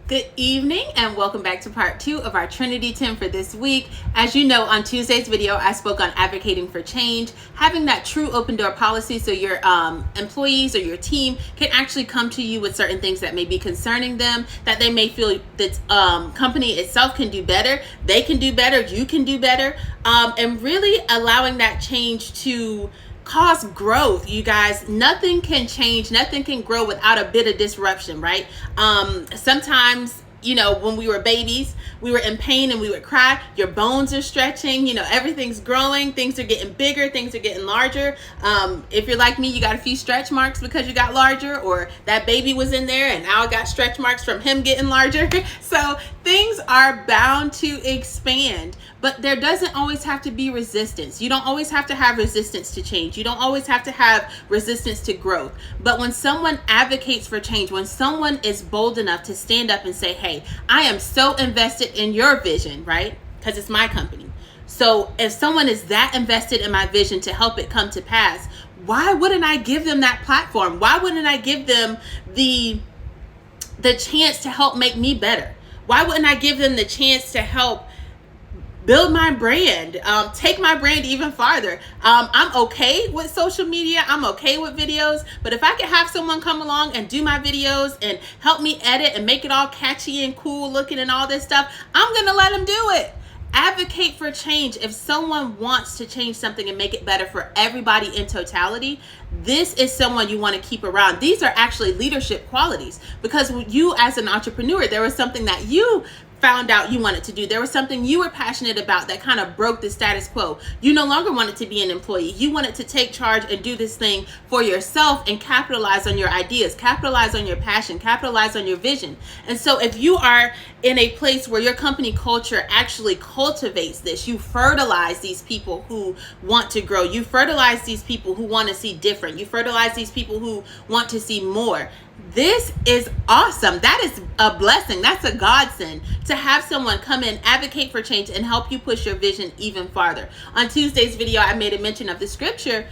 Good evening and welcome back to part 2 of our Trinity 10 for this week. As you know, on Tuesday's video, I spoke on advocating for change, having that true open door policy so your employees or your team can actually come to you with certain things that may be concerning them, that they may feel that company itself can do better, they can do better, you can do better, and really allowing that change to cause growth. You guys, nothing can change, nothing can grow without a bit of disruption, right? Sometimes, when we were babies, we were in pain and we would cry. Your bones are stretching, everything's growing, things are getting bigger, things are getting larger. If you're like me, you got a few stretch marks because you got larger, or that baby was in there and now I got stretch marks from him getting larger. So things are bound to expand, but there doesn't always have to be resistance. You don't always have to have resistance to change. You don't always have to have resistance to growth. But when someone advocates for change, when someone is bold enough to stand up and say, hey, I am so invested in your vision, right? Because it's my company. So if someone is that invested in my vision to help it come to pass, why wouldn't I give them that platform? Why wouldn't I give them the chance to help make me better? Why wouldn't I give them the chance to help build my brand, take my brand even farther? I'm okay with social media. I'm okay with videos. But if I could have someone come along and do my videos and help me edit and make it all catchy and cool looking and all this stuff, I'm going to let them do it. Advocate for change. If someone wants to change something and make it better for everybody in totality, this is someone you want to keep around. These are actually leadership qualities, because you as an entrepreneur, there was something that you found out you wanted to do. There was something you were passionate about that kind of broke the status quo. You no longer wanted to be an employee. You wanted to take charge and do this thing for yourself and capitalize on your ideas, capitalize on your passion, capitalize on your vision. And so if you are in a place where your company culture actually cultivates this, you fertilize these people who want to grow, you fertilize these people who want to see different, you fertilize these people who want to see more. This is awesome. That is a blessing. That's a godsend to have someone come in, advocate for change, and help you push your vision even farther. On Tuesday's video, I made a mention of the scripture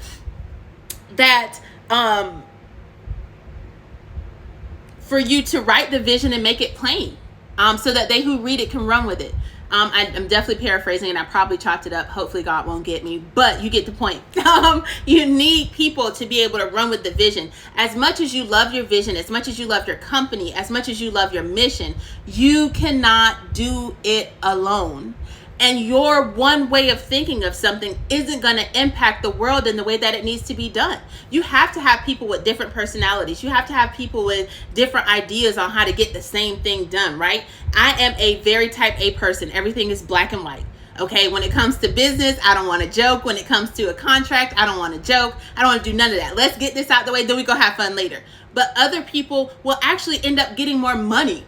that for you to write the vision and make it plain, so that they who read it can run with it. I'm definitely paraphrasing and I probably chopped it up. Hopefully God won't get me, but you get the point. You need people to be able to run with the vision. As much as you love your vision, as much as you love your company, as much as you love your mission, you cannot do it alone. And your one way of thinking of something isn't going to impact the world in the way that it needs to be done. You have to have people with different personalities. You have to have people with different ideas on how to get the same thing done, right? I am a very type A person. Everything is black and white. Okay, when it comes to business, I don't want to joke. When it comes to a contract, I don't want to joke. I don't want to do none of that. Let's get this out the way, then we go have fun later. But other people will actually end up getting more money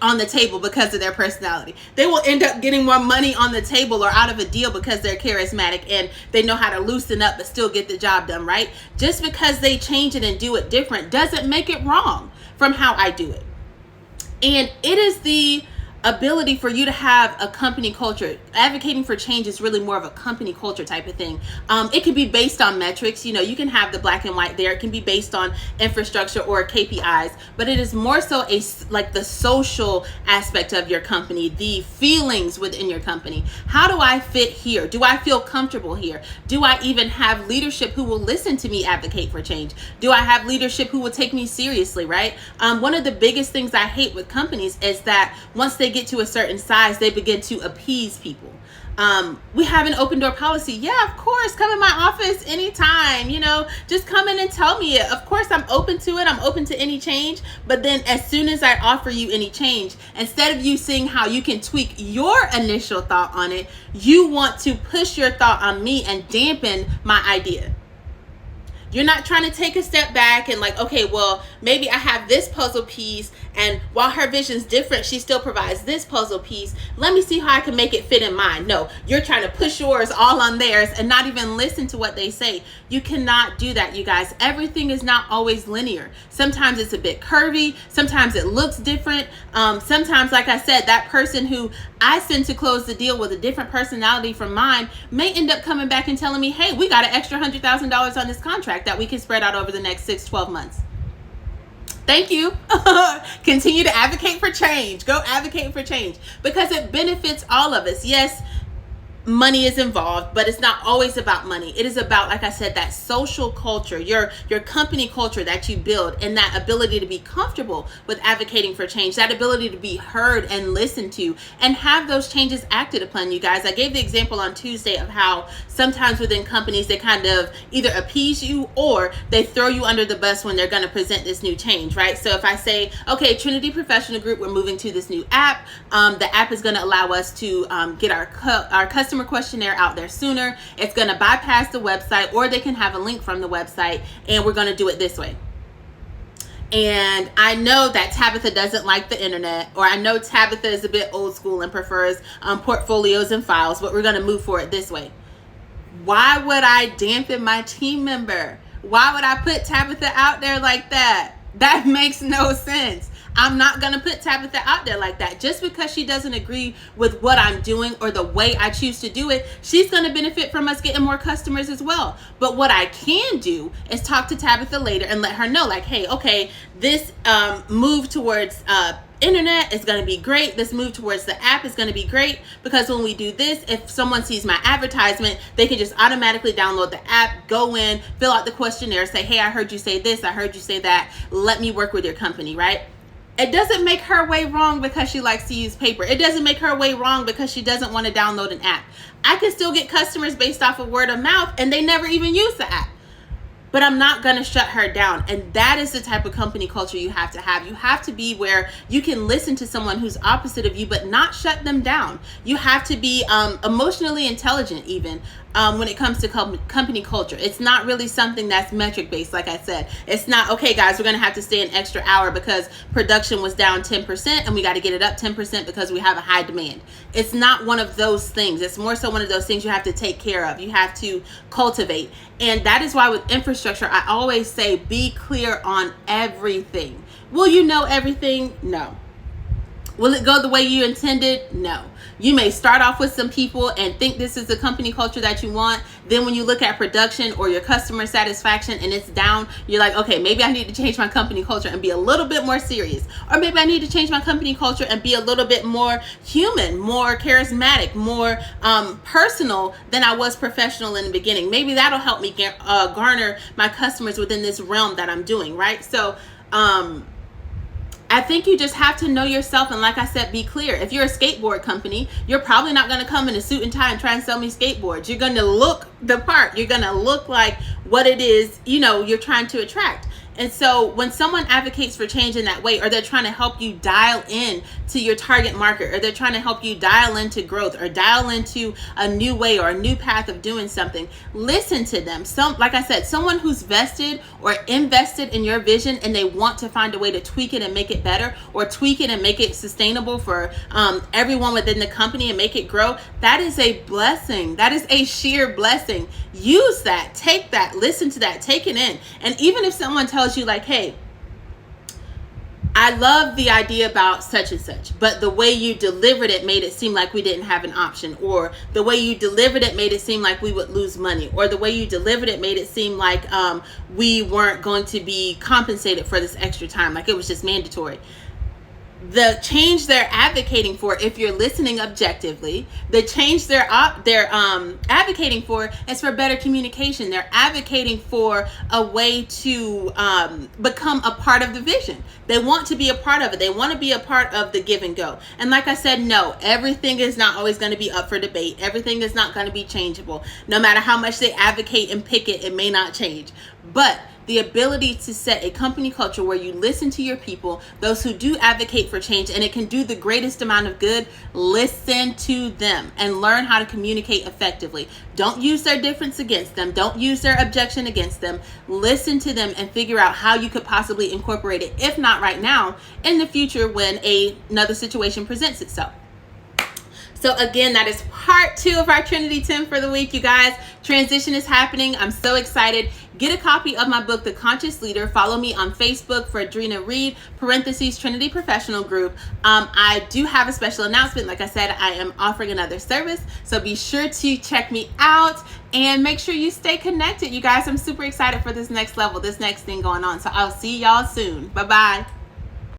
on the table because of their personality. They will end up getting more money on the table or out of a deal because they're charismatic and they know how to loosen up but still get the job done, right? Just because they change it and do it different doesn't make it wrong from how I do it. And it is the ability for you to have a company culture. Advocating for change is really more of a company culture type of thing. It can be based on metrics. You can have the black and white there. It can be based on infrastructure or KPIs, but it is more so like the social aspect of your company, the feelings within your company. How do I fit here? Do I feel comfortable here? Do I even have leadership who will listen to me advocate for change? Do I have leadership who will take me seriously, right? One of the biggest things I hate with companies is that once they get to a certain size, they begin to appease people. We have an open door policy. Yeah, of course, come in my office anytime, just come in and tell me it. Of course, I'm open to it. I'm open to any change. But then as soon as I offer you any change, instead of you seeing how you can tweak your initial thought on it, you want to push your thought on me and dampen my idea. You're not trying to take a step back and like, okay, well, maybe I have this puzzle piece, and while her vision's different, she still provides this puzzle piece. Let me see how I can make it fit in mine. No, you're trying to push yours all on theirs and not even listen to what they say. You cannot do that, you guys. Everything is not always linear. Sometimes it's a bit curvy. Sometimes it looks different. Sometimes, like I said, that person who I send to close the deal with a different personality from mine may end up coming back and telling me, hey, we got an extra $100,000 on this contract that we can spread out over the next 6-12 months. Thank you. Continue to advocate for change. Go advocate for change because it benefits all of us. Yes, money is involved, but it's not always about money. It is about, like I said, that social culture, your company culture that you build, and that ability to be comfortable with advocating for change, that ability to be heard and listened to, and have those changes acted upon. You guys, I gave the example on Tuesday of how sometimes within companies they kind of either appease you or they throw you under the bus when they're going to present this new change, right? So if I say, okay, Trinity Professional Group, we're moving to this new app. The app is going to allow us to get our customer questionnaire out there sooner. It's going to bypass the website, or they can have a link from the website, and we're going to do it this way. And I know that Tabitha doesn't like the internet, or I know Tabitha is a bit old school and prefers portfolios and files, but we're going to move for it this way. Why would I dampen my team member? Why would I put Tabitha out there like that? That makes no sense. I'm not going to put Tabitha out there like that. Just because she doesn't agree with what I'm doing or the way I choose to do it, she's going to benefit from us getting more customers as well. But what I can do is talk to Tabitha later and let her know, like, hey, okay, this move towards internet is going to be great. This move towards the app is going to be great, because when we do this, if someone sees my advertisement, they can just automatically download the app, go in, fill out the questionnaire, say, hey, I heard you say this, I heard you say that, let me work with your company, right? It doesn't make her way wrong because she likes to use paper. It doesn't make her way wrong because she doesn't want to download an app. I can still get customers based off of word of mouth, and they never even use the app. But I'm not going to shut her down. And that is the type of company culture you have to have. You have to be where you can listen to someone who's opposite of you, but not shut them down. You have to be emotionally intelligent even when it comes to company culture. It's not really something that's metric based. Like I said, it's not, okay, guys, we're going to have to stay an extra hour because production was down 10% and we got to get it up 10% because we have a high demand. It's not one of those things. It's more so one of those things you have to take care of. You have to cultivate. And that is why with infrastructure, I always say, be clear on everything. Will you know everything? No. Will it go the way you intended? No. You may start off with some people and think this is the company culture that you want. Then when you look at production or your customer satisfaction and it's down, you're like, okay, maybe I need to change my company culture and be a little bit more serious. Or maybe I need to change my company culture and be a little bit more human, more charismatic, more personal than I was professional in the beginning. Maybe that'll help me garner my customers within this realm that I'm doing, right? So, I think you just have to know yourself, and like I said, be clear. If you're a skateboard company, you're probably not going to come in a suit and tie and try and sell me skateboards. You're going to look the part. You're going to look like what it is, you're trying to attract. And so when someone advocates for change in that way, or they're trying to help you dial in to your target market, or they're trying to help you dial into growth or dial into a new way or a new path of doing something, listen to them. Like I said, someone who's vested or invested in your vision and they want to find a way to tweak it and make it better, or tweak it and make it sustainable for everyone within the company and make it grow, that is a blessing. That is a sheer blessing. Use that, take that, listen to that, take it in. And even if someone tells you like, hey, I love the idea about such and such, but the way you delivered it made it seem like we didn't have an option, or the way you delivered it made it seem like we would lose money, or the way you delivered it made it seem like we weren't going to be compensated for this extra time, like it was just mandatory. The change they're advocating for, if you're listening objectively, the change they're advocating for is for better communication. They're advocating for a way to become a part of the vision. They want to be a part of it. They want to be a part of the give and go. And like I said, no, everything is not always going to be up for debate. Everything is not going to be changeable. No matter how much they advocate and pick it, it may not change. But the ability to set a company culture where you listen to your people, those who do advocate for change, and it can do the greatest amount of good, listen to them and learn how to communicate effectively. Don't use their difference against them. Don't use their objection against them. Listen to them and figure out how you could possibly incorporate it, if not right now, in the future when another situation presents itself. So again, that is part 2 of our Trinity Tim for the week, you guys. Transition is happening. I'm so excited. get a copy of my book, The Conscious Leader. Follow me on Facebook for Adrena Reed, Trinity Professional Group. I do have a special announcement. Like I said, I am offering another service, so be sure to check me out and make sure you stay connected. You guys, I'm super excited for this next level, this next thing going on. So I'll see y'all soon. Bye-bye.